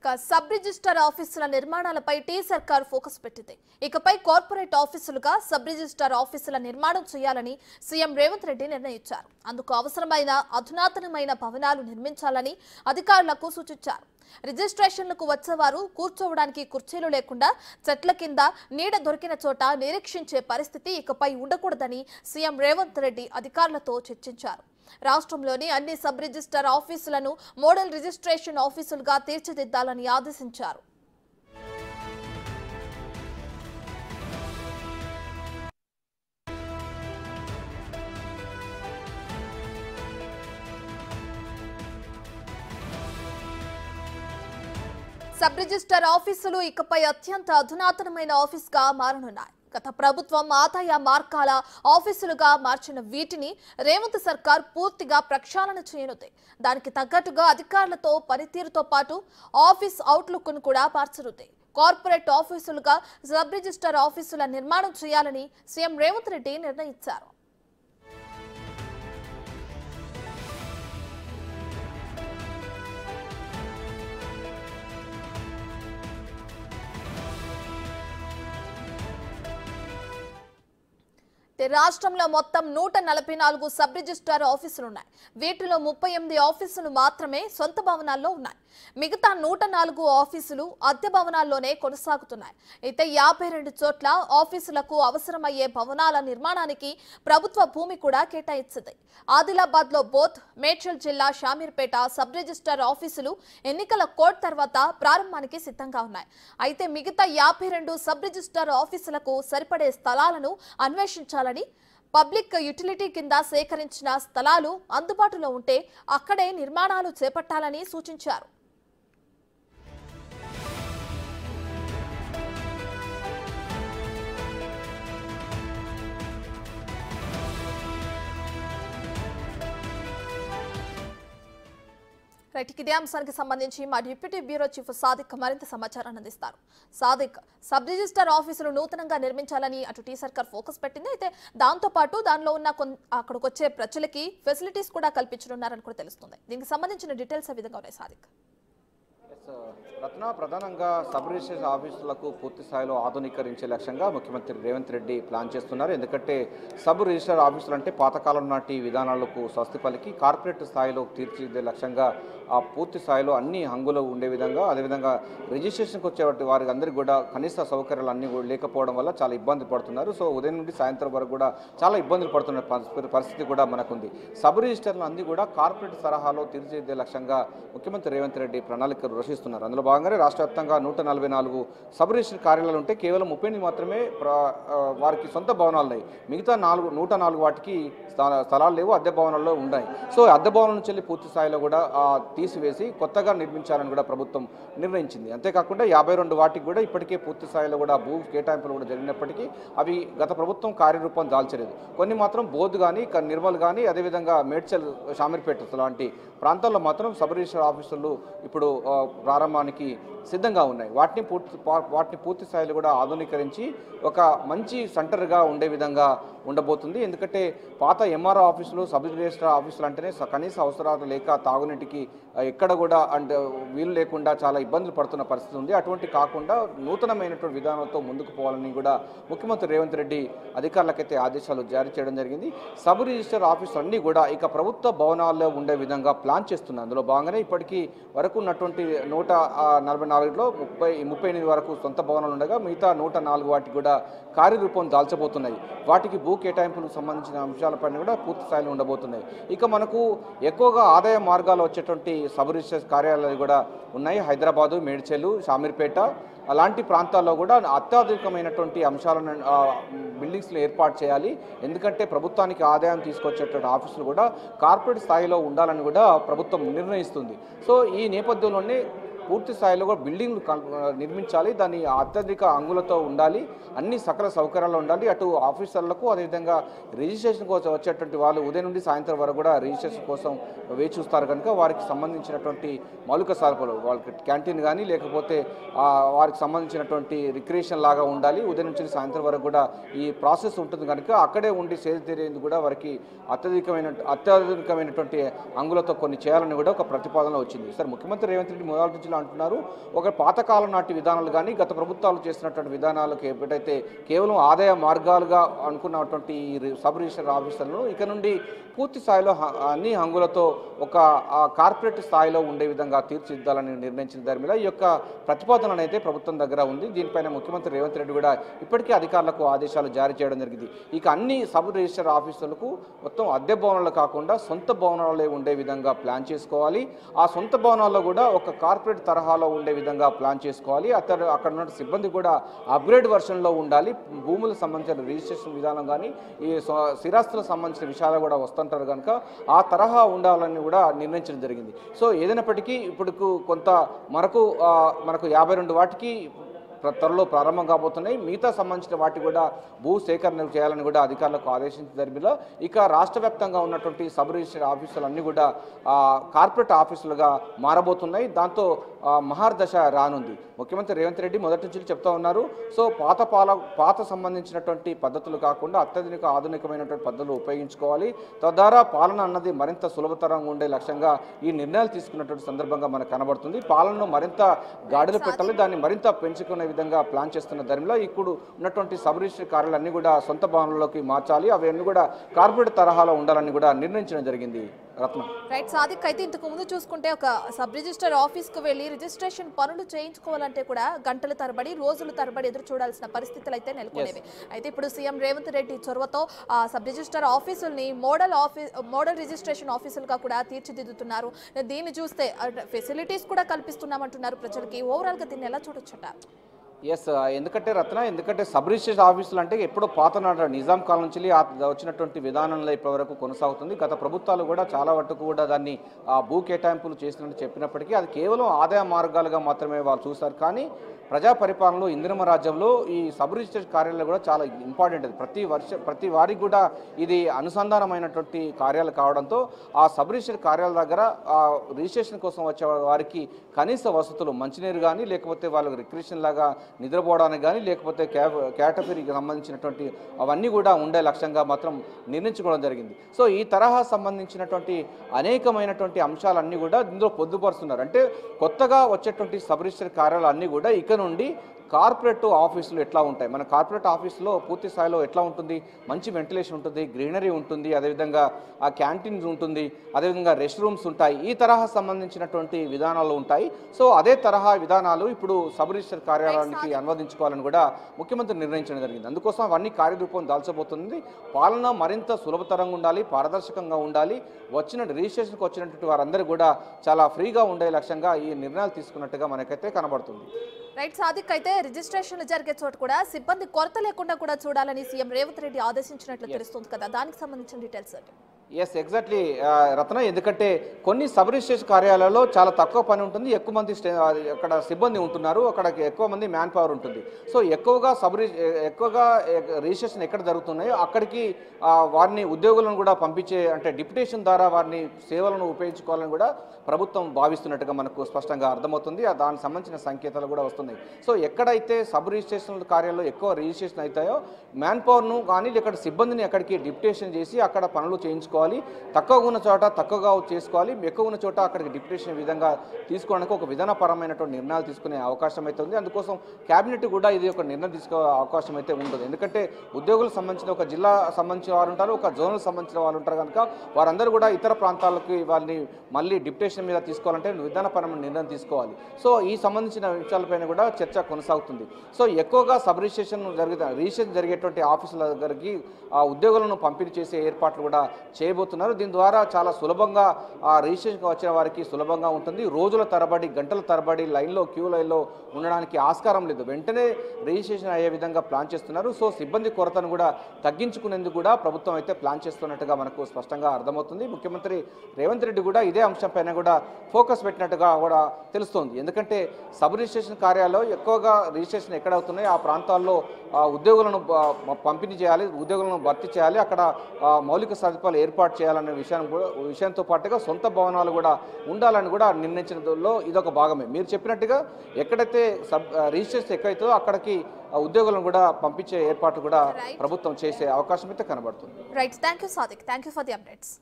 Sub register ఆఫీసుల నిర్మాణాలపై tea సర్కార్ ఫోకస్ పెట్టింది. ఇకపై కార్పొరేట్ ఆఫీసులుగా సబ్ రిజిస్టర్ ఆఫీసుల నిర్మాణం చేయాలని సీఎం రేవంత్ రెడ్డి నిర్ణయించారు. అందుకు అవసరమైన అధునాతనమైన భవనాలు నిర్మించాలని అధికారులకు సూచించారు. రిజిస్ట్రేషన్లకు వచ్చేవారు కూర్చోవడానికి కుర్చీలు లేకుండా చెట్ల కింద నీడ దొరికిన చోట నిరీక్షించే పరిస్థితి ఇకపై ఉండకూడదని సీఎం రేవంత్ రెడ్డి అధికారులతో చర్చించారు. రాష్ట్రంలోని అన్ని సబ్ రిజిస్టర్ ఆఫీసులను మోడల్ రిజిస్ట్రేషన్ ఆఫీసులుగా తీర్చిదిద్దాలని ఆదేశించారు. సబ్ రిజిస్టర్ ఆఫీసులు ఇకపై అత్యంత అధునాతనమైన ఆఫీసుగా మారనున్నాయి. గత ప్రభుత్వం ఆదాయ మార్గాల ఆఫీసులుగా మార్చిన వీటిని రేవంత్ సర్కార్ పూర్తిగా ప్రక్షాళన చేయనుంది. దానికి తగ్గట్టుగా అధికారులతో పనితీరుతో పాటు ఆఫీస్ అవుట్లుక్ ను కూడా మార్చనుంది. కార్పొరేట్ ఆఫీసులుగా సబ్ రిజిస్టర్ ఆఫీసుల నిర్మాణం చేయాలని సీఎం రేవంత్ రెడ్డి నిర్ణయించారు. రాష్ట్రంలో మొత్తం 144 సబ్ రిజిస్టర్ ఆఫీసులున్నాయి. వీటిలో 38 ఆఫీసులు మాత్రమే సొంత భవనాల్లో ఉన్నాయి. మిగతా 104 ఆఫీసులు అద్దె భవనాల్లోనే కొనసాగుతున్నాయి. అయితే 52 చోట్ల ఆఫీసులకు అవసరమయ్యే భవనాల నిర్మాణానికి ప్రభుత్వ భూమి కూడా కేటాయించింది. ఆదిలాబాద్ లో బోత్, మేడ్చల్ జిల్లా షామీర్పేట సబ్ రిజిస్టర్ ఆఫీసులు ఎన్నికల కోడ్ తర్వాత ప్రారంభానికి సిద్ధంగా ఉన్నాయి. అయితే మిగతా 52 సబ్ రిజిస్టర్ ఆఫీసులకు సరిపడే స్థలాలను అన్వేషించాలని, పబ్లిక్ యుటిలిటీ కింద సేకరించిన స్థలాలు అందుబాటులో ఉంటే అక్కడే నిర్మాణాలు చేపట్టాలని సూచించారు. ఇదే అంశానికి సంబంధించి మా డిప్యూటీ బ్యూరో చీఫ్ సాదిక్ మరింత సమాచారాన్ని అందిస్తారు. సాదిక్, సబ్ రిజిస్టర్ ఆఫీసులు నూతనంగా నిర్మించాలని అటు టీ సర్కార్ ఫోకస్ పెట్టింది. అయితే దాంతో పాటు దానిలో ఉన్న అక్కడికి వచ్చే ప్రజలకి ఫెసిలిటీస్ కూడా కల్పించనున్నారని కూడా తెలుస్తుంది. దీనికి సంబంధించిన డీటెయిల్స్ ఏ విధంగా ఉన్నాయి సాదిక్? రత్న, ప్రధానంగా సబ్ రిజిస్టర్ ఆఫీసులకు పూర్తి స్థాయిలో ఆధునీకరించే లక్ష్యంగా ముఖ్యమంత్రి రేవంత్ రెడ్డి ప్లాన్ చేస్తున్నారు. ఎందుకంటే సబ్ రిజిస్టర్ ఆఫీసులు అంటే పాతకాలం నాటి విధానాలకు స్వస్తి పలికి కార్పొరేట్ స్థాయిలో తీర్చిదిద్దే లక్ష్యంగా ఆ పూర్తి స్థాయిలో అన్ని హంగులు ఉండే విధంగా, అదేవిధంగా రిజిస్ట్రేషన్కి వచ్చే వారికి అందరికీ కూడా కనీస సౌకర్యాలు అన్నీ కూడా లేకపోవడం వల్ల చాలా ఇబ్బంది పడుతున్నారు. సో ఉదయం నుండి సాయంత్రం వరకు కూడా చాలా ఇబ్బందులు పడుతున్న పరిస్థితి కూడా మనకుంది. సబ్ రిజిస్టర్లు అన్నీ కూడా కార్పొరేట్ తరహాలో తీర్చిదిద్దే లక్ష్యంగా ముఖ్యమంత్రి రేవంత్ రెడ్డి ప్రణాళికలు రచిస్తున్నారు. అందులో భాగంగానే రాష్ట్ర వ్యాప్తంగా 144 సబ్ రిజిస్టర్ కార్యాలయాలు ఉంటే కేవలం 38 మాత్రమే వారికి సొంత భవనాలు ఉన్నాయి. మిగతా 104 వాటికి స్థలాలు లేవు, అద్దె భవనాల్లో ఉన్నాయి. సో అద్దె భవనాల నుంచి వెళ్ళి పూర్తి స్థాయిలో కూడా తీసివేసి కొత్తగా నిర్మించాలని కూడా ప్రభుత్వం నిర్ణయించింది. అంతేకాకుండా 52 వాటికి కూడా ఇప్పటికే పూర్తి స్థాయిలో కూడా భూ కేటాయింపులు కూడా జరిగినప్పటికీ అవి గత ప్రభుత్వం కార్యరూపం దాల్చలేదు. కొన్ని మాత్రం బోధ్ కానీ, నిర్మల్ కానీ, అదేవిధంగా మేడ్చల్, షామీర్పేట లాంటి ప్రాంతాల్లో మాత్రం సబ్ రిజిస్టర్ ఆఫీసులు ఇప్పుడు ప్రారంభానికి సిద్ధంగా ఉన్నాయి. వాటిని పూర్తి స్థాయిలో కూడా ఆధునీకరించి ఒక మంచి సెంటర్గా ఉండే విధంగా ఉండబోతుంది. ఎందుకంటే పాత ఎంఆర్ఓ ఆఫీసులు, సబ్ రిజిస్టర్ ఆఫీసులు అంటేనే కనీస అవసరాలు లేక తాగునీటికి ఎక్కడ కూడా వీలు లేకుండా చాలా ఇబ్బందులు పడుతున్న పరిస్థితి ఉంది. అటువంటి కాకుండా నూతనమైనటువంటి విధానంతో ముందుకు పోవాలని కూడా ముఖ్యమంత్రి రేవంత్ రెడ్డి అధికారులకైతే ఆదేశాలు జారీ చేయడం జరిగింది. సబ్ రిజిస్టర్ ఆఫీసులు అన్నీ కూడా ఇక ప్రభుత్వ భవనాల్లో ఉండే విధంగా ప్లాన్ చేస్తున్నారు. అందులో భాగంగానే ఇప్పటికీ వరకు ఉన్నటువంటి 144లో 38 వరకు సొంత భవనాలు ఉండగా మిగతా 104 వాటికి కూడా కార్యరూపం దాల్చబోతున్నాయి. వాటికి భూ కేటాయింపులకు సంబంధించిన అంశాలపైన కూడా పూర్తి స్థాయిలో ఉండబోతున్నాయి. ఇక మనకు ఎక్కువగా ఆదాయ మార్గాలు వచ్చేటువంటి సబ్ రిజిస్టర్ కార్యాలయాలు కూడా ఉన్నాయి. హైదరాబాదు, మేడ్చల్, షామీర్పేట అలాంటి ప్రాంతాల్లో కూడా అత్యాధునికమైనటువంటి అంశాలను బిల్డింగ్స్లో ఏర్పాటు చేయాలి. ఎందుకంటే ప్రభుత్వానికి ఆదాయం తీసుకొచ్చేటువంటి ఆఫీసులు కూడా కార్పొరేట్ స్థాయిలో ఉండాలని కూడా ప్రభుత్వం నిర్ణయిస్తుంది. సో ఈ నేపథ్యంలోనే పూర్తి స్థాయిలో కూడా బిల్డింగ్లు నిర్మించాలి. దాన్ని అత్యధిక అంగులతో ఉండాలి, అన్ని సకల సౌకర్యాలు ఉండాలి. అటు ఆఫీసర్లకు, అదేవిధంగా రిజిస్ట్రేషన్ కోసం వచ్చేటువంటి వాళ్ళు ఉదయం నుండి సాయంత్రం వరకు కూడా రిజిస్ట్రేషన్ కోసం వేచి చూస్తారు కనుక వారికి సంబంధించినటువంటి మౌలిక సరఫరాలు, వాళ్ళకి క్యాంటీన్ కానీ లేకపోతే వారికి సంబంధించినటువంటి రిక్రియేషన్ లాగా ఉండాలి. ఉదయం నుంచి సాయంత్రం వరకు కూడా ఈ ప్రాసెస్ ఉంటుంది కనుక అక్కడే ఉండి సేద తీరేందుకు కూడా వారికి అత్యాధునికమైనటువంటి అంగులతో కొన్ని చేయాలని కూడా ఒక ప్రతిపాదన వచ్చింది. సార్, ముఖ్యమంత్రి రేవంత్ రెడ్డి మొదటి నుంచి అంటున్నారు. ఒక పాతకాలం నాటి విధానాలు కానీ గత ప్రభుత్వాలు చేసినటువంటి విధానాలకు ఎప్పుడైతే కేవలం ఆదాయ మార్గాలుగా అనుకున్నటువంటి ఈ సబ్ రిజిస్టర్ ఆఫీసర్లను ఇక నుండి పూర్తి స్థాయిలో అన్ని హంగులతో ఒక కార్పొరేట్ స్థాయిలో ఉండే విధంగా తీర్చిదిద్దాలని నిర్ణయించిన దాని మీద ఈ యొక్క ప్రతిపాదన అయితే ప్రభుత్వం దగ్గర ఉంది. దీనిపైన ముఖ్యమంత్రి రేవంత్ రెడ్డి కూడా ఇప్పటికే అధికారులకు ఆదేశాలు జారీ చేయడం జరిగింది. ఇక అన్ని సబ్ రిజిస్టర్ ఆఫీసులకు మొత్తం అద్దె భవనాలు కాకుండా సొంత భవనాలే ఉండే విధంగా ప్లాన్ చేసుకోవాలి. ఆ సొంత భవనాల్లో కూడా ఒక కార్పొరేట్ తరహాలో ఉండే విధంగా ప్లాన్ చేసుకోవాలి. అక్కడ ఉన్న సిబ్బంది కూడా అప్గ్రేడ్ వర్షన్లో ఉండాలి. భూములకు సంబంధించిన రిజిస్ట్రేషన్ విధానం కానీ ఈ స్థిరాస్తులకు సంబంధించిన విషయాలు కూడా వస్తుంటారు కనుక ఆ తరహా ఉండాలని కూడా నిర్ణయించడం జరిగింది. సో ఏదైనప్పటికీ ఇప్పుడు కొంత మనకు 52 వాటికి త్వరలో ప్రారంభం కాబోతున్నాయి. మిగతా సంబంధించిన వాటి కూడా భూ సేకరణ చేయాలని కూడా అధికారులకు ఆదేశించిన దరిమిలో ఇక రాష్ట్ర వ్యాప్తంగా ఉన్నటువంటి సబ్ రిజిస్టర్ ఆఫీసులన్నీ కూడా కార్పొరేట్ ఆఫీసులుగా మారబోతున్నాయి. దాంతో మహార్దశ రానుంది. ముఖ్యమంత్రి రేవంత్ రెడ్డి మొదటి నుంచి చెప్తా ఉన్నారు. సో పాత సంబంధించినటువంటి పద్ధతులు కాకుండా అత్యాధునిక ఆధునికమైనటువంటి పద్ధతులు ఉపయోగించుకోవాలి. తద్వారా పాలన అన్నది మరింత సులభతరంగా ఉండే లక్ష్యంగా ఈ నిర్ణయాలు తీసుకున్నటువంటి సందర్భంగా మనకు కనబడుతుంది. పాలనను మరింత గాడిలో పెట్టాలి, దాన్ని మరింత పెంచుకునే విధంగా ప్లాన్ చేస్తున్న ధరలో ఇప్పుడు ఉన్నటువంటి సబ్ రిజిస్టర్ కార్యాలన్నీ కూడా సొంత భవనాల్లోకి మార్చాలి. అవన్నీ కూడా కార్పొరేట్ తరహాలో ఉండాలని కూడా నిర్ణయించడం జరిగింది. రత్న రైట్ సాదిక్, అయితే ఇంతకు ముందు చూసుకుంటే ఒక సబ్ రిజిస్టర్ ఆఫీస్కు వెళ్ళి రిజిస్ట్రేషన్ పనులు చేయించుకోవాలంటే కూడా గంటల తరబడి రోజుల తరబడి ఎదురు చూడాల్సిన పరిస్థితులు అయితే నెలకొనేవి. అయితే ఇప్పుడు సీఎం రేవంత్ రెడ్డి చొరవతో సబ్ రిజిస్టర్ ఆఫీసుల్ని మోడల్ రిజిస్ట్రేషన్ ఆఫీసులుగా కూడా తీర్చిదిద్దుతున్నారు. దీన్ని చూస్తే ఫెసిలిటీస్ కూడా కల్పిస్తున్నామంటున్నారు ప్రజలకి. ఓవరాల్ గా దీన్ని ఎలా చూడొచ్చట? ఎందుకంటే సబ్ రిజిస్టర్ ఆఫీసులు అంటే ఎప్పుడో పాత నిజాం కాలం నుంచి వచ్చినటువంటి విధానంలో ఇప్పటివరకు కొనసాగుతుంది. గత ప్రభుత్వాలు కూడా చాలా వరకు కూడా దాన్ని భూ కేటాయింపులు చేసినట్టు చెప్పినప్పటికీ అది కేవలం ఆదాయ మార్గాలుగా మాత్రమే వాళ్ళు చూస్తారు. కానీ ప్రజా పరిపాలనలో ఇందిరమ రాజ్యంలో ఈ సబ్ రిజిస్టర్ కార్యాలయాలు కూడా చాలా ఇంపార్టెంట్. అది ప్రతి వారికి కూడా ఇది అనుసంధానమైనటువంటి కార్యాలు కావడంతో ఆ సబ్ రిజిస్టర్ కార్యాలయాల దగ్గర రిజిస్ట్రేషన్ కోసం వచ్చే వారికి కనీస వసతులు, మంచినీరు కానీ లేకపోతే వాళ్ళకి రిక్రియేషన్ లాగా నిద్రపోవడానికి కానీ లేకపోతే కేటగిరీకి సంబంధించినటువంటి అవన్నీ కూడా ఉండే లక్ష్యంగా మాత్రం నిర్ణయించుకోవడం జరిగింది. సో ఈ తరహా సంబంధించినటువంటి అనేకమైనటువంటి అంశాలన్నీ కూడా ఇందులో పొందుపరుస్తున్నారు. అంటే కొత్తగా వచ్చేటువంటి సబ్ రిజిస్టర్ కార్యాలయాలు అన్నీ కూడా ఇక నుండి కార్పొరేట్ ఆఫీసులు ఎట్లా ఉంటాయి, మన కార్పొరేట్ ఆఫీసులో పూర్తి స్థాయిలో ఎట్లా ఉంటుంది, మంచి వెంటిలేషన్ ఉంటుంది, గ్రీనరీ ఉంటుంది, అదేవిధంగా ఆ క్యాంటీన్స్ ఉంటుంది, అదేవిధంగా రెస్ట్ రూమ్స్ ఉంటాయి. ఈ తరహా సంబంధించినటువంటి విధానాలు ఉంటాయి. సో అదే తరహా విధానాలు ఇప్పుడు సబ్ రిజిస్టర్ కార్యాలయానికి అనువదించుకోవాలని కూడా ముఖ్యమంత్రి నిర్ణయించడం జరిగింది. అందుకోసం అవన్నీ కార్యరూపం దాల్చబోతుంది. పాలన మరింత సులభతరంగా ఉండాలి, పారదర్శకంగా ఉండాలి. రిజిస్ట్రేషన్కి వచ్చినటువంటి వారందరూ కూడా చాలా ఫ్రీగా ఉండే లక్ష్యంగా ఈ నిర్ణయాలు తీసుకున్నట్టుగా మనకైతే కనబడుతుంది. రైట్ సాదిక్, అయితే రిజిస్ట్రేషన్ జరిగే చోట కూడా సిబ్బంది కొరత లేకుండా కూడా చూడాలని సీఎం రేవంత్ రెడ్డి ఆదేశించినట్లు తెలుస్తుంది కదా, దానికి సంబంధించిన డీటెయిల్స్ అంటే? ఎగ్జాక్ట్లీ రత్న. ఎందుకంటే కొన్ని సబ్ రిజిస్ట్రేషన్ కార్యాలయాల్లో చాలా తక్కువ పని ఉంటుంది, ఎక్కువ మంది అక్కడ సిబ్బంది ఉంటున్నారు, అక్కడ ఎక్కువ మంది మ్యాన్ పవర్ ఉంటుంది. సో ఎక్కువగా రిజిస్ట్రేషన్ ఎక్కడ జరుగుతున్నాయో అక్కడికి వారిని ఉద్యోగులను కూడా పంపించే అంటే డిప్యుటేషన్ ద్వారా వారిని సేవలను ఉపయోగించుకోవాలని కూడా ప్రభుత్వం భావిస్తున్నట్టుగా మనకు స్పష్టంగా అర్థమవుతుంది. దానికి సంబంధించిన సంకేతాలు కూడా వస్తున్నాయి. సో ఎక్కడైతే సబ్ రిజిస్ట్రేషన్ కార్యాలయంలో ఎక్కువ రిజిస్ట్రేషన్ అవుతాయో మ్యాన్ పవర్ను కానీ ఇక్కడ సిబ్బందిని అక్కడికి డిప్యుటేషన్ చేసి అక్కడ పనులు చేయించుకోవాలి. తక్కువగా ఉన్న చోట తక్కువగా చేసుకోవాలి, ఎక్కువ ఉన్న చోట అక్కడికి డిప్యుటేషన్ విధంగా తీసుకోవడానికి ఒక విధానపరమైనటువంటి నిర్ణయాలు తీసుకునే అవకాశం అయితే ఉంది. అందుకోసం క్యాబినెట్ కూడా ఇది ఒక నిర్ణయం తీసుకో అవకాశం అయితే ఉంటుంది. ఎందుకంటే ఉద్యోగులకు సంబంధించిన ఒక జిల్లా సంబంధించిన వారు ఉంటారు, ఒక జోనల్ సంబంధించిన వాళ్ళు ఉంటారు కనుక వారందరూ కూడా ఇతర ప్రాంతాలకు వాళ్ళని మళ్ళీ డిప్యుటేషన్ మీద తీసుకోవాలంటే విధానపరమైన నిర్ణయం తీసుకోవాలి. సో ఈ సంబంధించిన విషయాలపైన కూడా చర్చ కొనసాగుతుంది. సో ఎక్కువగా సబ్ రిజిస్ట్రేషన్ జరిగేటువంటి ఆఫీసుల దగ్గరికి ఉద్యోగులను పంపిణీ చేసే ఏర్పాట్లు కూడా చేయబోతున్నారు. దీని ద్వారా చాలా సులభంగా రిజిస్ట్రేషన్కి వచ్చిన వారికి సులభంగా ఉంటుంది. రోజుల తరబడి గంటల తరబడి క్యూ లైన్లో ఉండడానికి ఆస్కారం లేదు, వెంటనే రిజిస్ట్రేషన్ అయ్యే విధంగా ప్లాన్ చేస్తున్నారు. సో సిబ్బంది కొరతను కూడా తగ్గించుకునేందుకు కూడా ప్రభుత్వం అయితే ప్లాన్ చేస్తున్నట్టుగా మనకు స్పష్టంగా అర్థమవుతుంది. ముఖ్యమంత్రి రేవంత్ రెడ్డి కూడా ఇదే అంశంపైన కూడా ఫోకస్ పెట్టినట్టుగా కూడా తెలుస్తోంది. ఎందుకంటే సబ్ రిజిస్ట్రేషన్ కార్యాలయంలో ఎక్కువగా రిజిస్ట్రేషన్ ఎక్కడ అవుతున్నాయో ఆ ప్రాంతాల్లో ఉద్యోగులను పంపిణీ చేయాలి, ఉద్యోగులను భర్తీ చేయాలి, అక్కడ మౌలిక సదుపాయాలు ఏర్పాటు చేయాలనే విషయంతో పాటుగా సొంత భవనాలు కూడా ఉండాలని కూడా నిర్ణయించడంలో ఇదొక భాగమే. మీరు చెప్పినట్టుగా ఎక్కడైతే రిజిస్ట్రేషన్ ఎక్కడైతే అక్కడికి ఉద్యోగులను కూడా పంపించే ఏర్పాటు కూడా ప్రభుత్వం చేసే అవకాశం అయితే కనబడుతుంది. Right, thank you Sadiq, thank you for the updates.